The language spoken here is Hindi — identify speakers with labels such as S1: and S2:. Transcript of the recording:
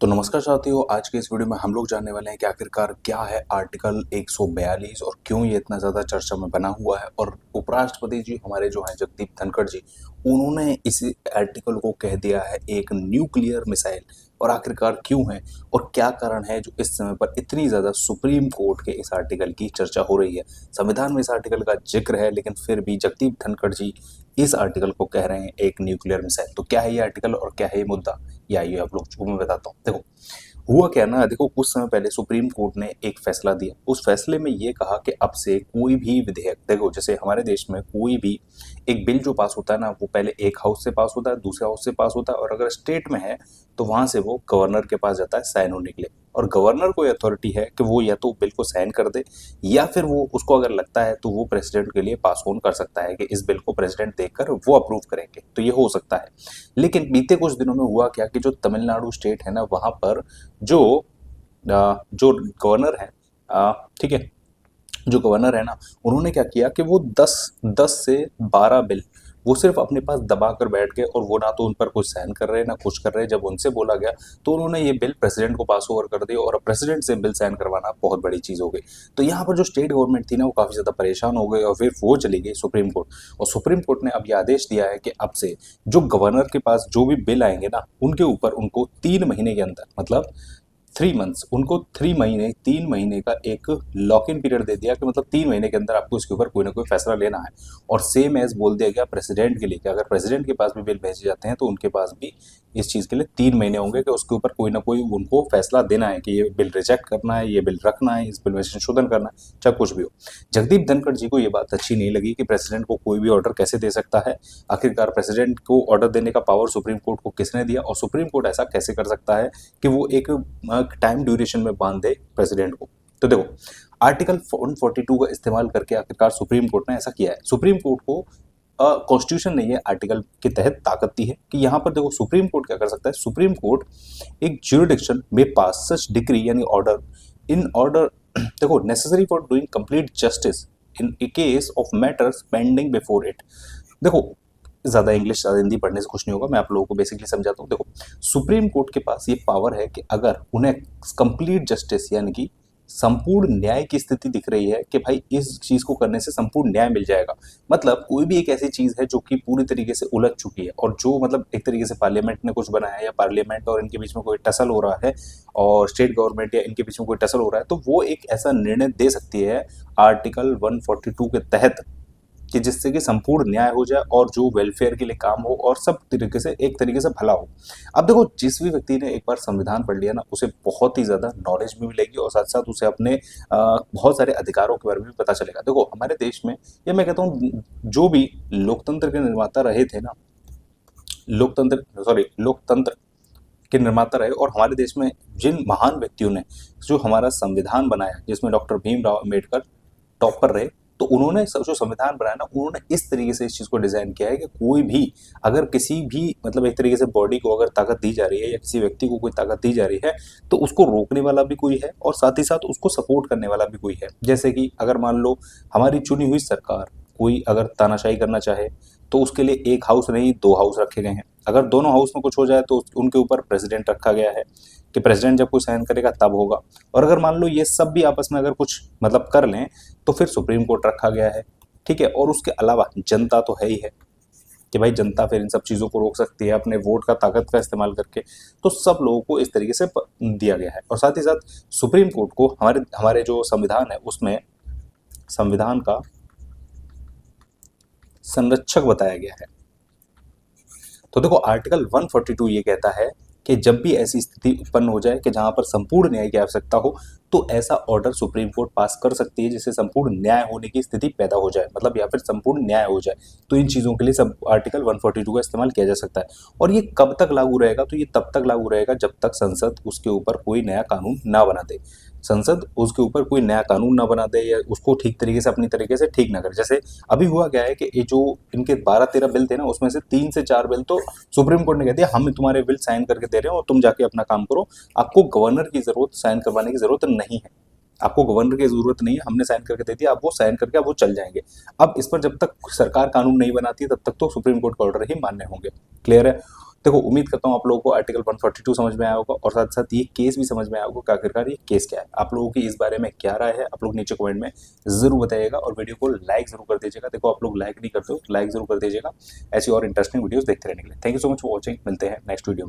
S1: तो नमस्कार साथियों, आज के इस वीडियो में हम लोग जानने वाले हैं कि आखिरकार क्या है आर्टिकल 142 और क्यों ये इतना ज़्यादा चर्चा में बना हुआ है। और उपराष्ट्रपति जी हमारे जो हैं जगदीप धनखड़ जी, उन्होंने इस आर्टिकल को कह दिया है एक न्यूक्लियर मिसाइल। और आखिरकार क्यों है और क्या कारण है जो इस समय पर इतनी ज़्यादा सुप्रीम कोर्ट के इस आर्टिकल की चर्चा हो रही है। संविधान में इस आर्टिकल का जिक्र है, लेकिन फिर भी जगदीप धनखड़ जी इस आर्टिकल को कह रहे हैं एक न्यूक्लियर मिसाइल। तो क्या है ये आर्टिकल और क्या है ये मुद्दा, या ये आप लोग को मैं बताता हूँ। देखो हुआ क्या ना, देखो कुछ समय पहले सुप्रीम कोर्ट ने एक फैसला दिया। उस फैसले में ये कहा कि अब से कोई भी विधेयक, देखो जैसे हमारे देश में कोई भी एक बिल जो पास होता है ना, वो पहले एक हाउस से पास होता है, दूसरे हाउस से पास होता है, और अगर स्टेट में है तो वहां से वो गवर्नर के पास जाता है साइन होने के लिए। और गवर्नर को अथॉरिटी है कि वो या तो बिल को साइन कर दे, या फिर वो उसको अगर लगता है तो वो प्रेसिडेंट के लिए पास ऑन कर सकता है कि इस बिल को प्रेसिडेंट देखकर वो अप्रूव करेंगे, तो ये हो सकता है। लेकिन बीते कुछ दिनों में हुआ क्या कि जो तमिलनाडु स्टेट है ना, वहां पर जो जो गवर्नर है, ठीक है, जो गवर्नर है ना, उन्होंने क्या किया कि वो 10 से 12 बिल वो सिर्फ अपने पास दबा कर बैठ गए, और वो ना तो उन पर कुछ साइन कर रहे ना कुछ कर रहे। जब उनसे बोला गया तो उन्होंने ये बिल प्रेसिडेंट को पास ओवर कर दिया, और अब प्रेसिडेंट से बिल साइन करवाना बहुत बड़ी चीज हो गई। तो यहाँ पर जो स्टेट गवर्नमेंट थी ना, वो काफी ज्यादा परेशान हो गई, और फिर वो चली गई सुप्रीम कोर्ट। और सुप्रीम कोर्ट ने अब ये आदेश दिया है कि अब से जो गवर्नर के पास जो भी बिल आएंगे ना, उनके ऊपर उनको 3 महीने के अंदर, मतलब 3 मंथ्स, उनको 3 महीने, 3 महीने का एक लॉक इन पीरियड दे दिया कि मतलब 3 महीने के अंदर आपको इसके ऊपर कोई ना कोई फैसला लेना है। और सेम एज बोल दिया गया प्रेसिडेंट के लिए कि अगर प्रेसिडेंट के पास भी बिल भेजे जाते हैं तो उनके पास भी इस चीज़ के लिए 3 महीने होंगे कि उसके ऊपर कोई ना कोई उनको फैसला देना है कि ये बिल रिजेक्ट करना है, ये बिल रखना है, इस बिल में संशोधन करना है, चाहे कुछ भी हो। जगदीप धनखड़ जी को ये बात अच्छी नहीं लगी कि प्रेसिडेंट को कोई भी ऑर्डर कैसे दे सकता है। आखिरकार प्रेसिडेंट को ऑर्डर देने का पावर सुप्रीम कोर्ट को किसने दिया, और सुप्रीम कोर्ट ऐसा कैसे कर सकता है कि वो एक टाइम ड्यूरेशन में बांध दे प्रेसिडेंट को। तो देखो आर्टिकल 142 का इस्तेमाल करके आखिरकार सुप्रीम कोर्ट ने ऐसा किया है। सुप्रीम कोर्ट को कॉन्स्टिट्यूशन ने ये आर्टिकल के तहत ताकत दी है कि यहाँ पर देखो सुप्रीम कोर्ट क्या कर सकता है। सुप्रीम कोर्ट एक ज्यूरिडिक्शन में पास सच डिक्री यानी ऑर्डर इन ऑर्डर, देखो necessary for doing complete justice in case of matters pending before it. देखो ज़्यादा इंग्लिश ज़्यादा हिंदी पढ़ने से कुछ नहीं होगा, मैं आप लोगों को बेसिकली समझाता हूँ। देखो सुप्रीम कोर्ट के पास ये पावर है कि अगर उन्हें कंप्लीट जस्टिस यानी कि संपूर्ण न्याय की स्थिति दिख रही है कि भाई इस चीज़ को करने से संपूर्ण न्याय मिल जाएगा, मतलब कोई भी एक ऐसी चीज़ है जो कि पूरी तरीके से उलझ चुकी है, और जो मतलब एक तरीके से पार्लियामेंट ने कुछ बनाया है, या पार्लियामेंट और इनके बीच में कोई टसल हो रहा है, और स्टेट गवर्नमेंट या इनके बीच में कोई टसल हो रहा है, तो वो एक ऐसा निर्णय दे सकती है आर्टिकल 142 के तहत कि जिससे कि संपूर्ण न्याय हो जाए और जो वेलफेयर के लिए काम हो और सब तरीके से एक तरीके से भला हो। अब देखो जिस भी व्यक्ति ने एक बार संविधान पढ़ लिया ना, उसे बहुत ही ज़्यादा नॉलेज भी मिलेगी, और साथ साथ उसे अपने बहुत सारे अधिकारों के बारे में भी पता चलेगा। देखो हमारे देश में, या मैं कहता हूँ जो भी लोकतंत्र के निर्माता रहे थे ना, लोकतंत्र के निर्माता रहे, और हमारे देश में जिन महान व्यक्तियों ने जो हमारा संविधान बनाया, जिसमें डॉक्टर भीमराव अम्बेडकर टॉप पर रहे, तो उन्होंने जो संविधान बनाया ना, उन्होंने इस तरीके से इस चीज़ को डिज़ाइन किया है कि कोई भी अगर किसी भी मतलब एक तरीके से बॉडी को अगर ताकत दी जा रही है, या किसी व्यक्ति को कोई ताकत दी जा रही है, तो उसको रोकने वाला भी कोई है और साथ ही साथ उसको सपोर्ट करने वाला भी कोई है। जैसे कि अगर मान लो हमारी चुनी हुई सरकार कोई अगर तानाशाही करना चाहे, तो उसके लिए एक हाउस नहीं 2 हाउस रखे गए हैं। अगर दोनों हाउस में कुछ हो जाए तो उनके ऊपर प्रेसिडेंट रखा गया है कि प्रेसिडेंट जब कोई साइन करेगा तब होगा। और अगर मान लो ये सब भी आपस में अगर कुछ मतलब कर लें तो फिर सुप्रीम कोर्ट रखा गया है, ठीक है। और उसके अलावा जनता तो है ही है कि भाई जनता फिर इन सब चीज़ों को रोक सकती है अपने वोट का ताकत का इस्तेमाल करके। तो सब लोगों को इस तरीके से दिया गया है। और साथ ही साथ सुप्रीम कोर्ट को हमारे हमारे जो संविधान है उसमें संविधान का संरक्षक बताया गया है। तो देखो आर्टिकल 142 ये कहता है कि जब भी ऐसी स्थिति उत्पन्न हो जाए कि जहां पर संपूर्ण न्याय की आवश्यकता हो, तो ऐसा ऑर्डर सुप्रीम कोर्ट पास कर सकती है जिससे संपूर्ण न्याय होने की स्थिति पैदा हो जाए, मतलब या फिर संपूर्ण न्याय हो जाए। तो इन चीज़ों के लिए सब आर्टिकल 142 का इस्तेमाल किया जा सकता है। और ये कब तक लागू रहेगा, तो ये तब तक लागू रहेगा जब तक संसद उसके ऊपर कोई नया कानून ना बना दे। संसद उसके ऊपर कोई नया कानून ना बना दे, या उसको ठीक तरीके से अपनी तरीके से ठीक ना करे। जैसे अभी हुआ क्या है कि ये जो इनके 12-13 बिल थे ना, उसमें से 3 से 4 बिल तो सुप्रीम कोर्ट ने कह दिया हम तुम्हारे बिल साइन करके दे रहे हैं और तुम जाके अपना काम करो, आपको गवर्नर की जरूरत साइन करवाने की जरूरत नहीं है, आपको गवर्नर की जरूरत नहीं है, हमने साइन करके दे दिया, अब वो साइन करके अब वो चल जाएंगे। अब इस पर जब तक सरकार कानून नहीं बनाती है तब तक तो सुप्रीम कोर्ट का ऑर्डर ही मान्य होंगे। क्लियर है। देखो उम्मीद करता हूँ आप लोगों को आर्टिकल 142 समझ में आया होगा और साथ साथ ये केस भी समझ में आया होगा कि आखिरकार ये केस क्या है। आप लोगों की इस बारे में क्या राय है आप लोग नीचे कमेंट में जरूर बताइएगा और वीडियो को लाइक जरूर कर दीजिएगा। देखो आप लोग लाइक नहीं करते हो, लाइक जरूर कर दीजिएगा ऐसी और इंटरेस्टिंग वीडियोस देखते रहने के लिए। Thank you so much for watching. मिलते हैं नेक्स्ट वीडियो में।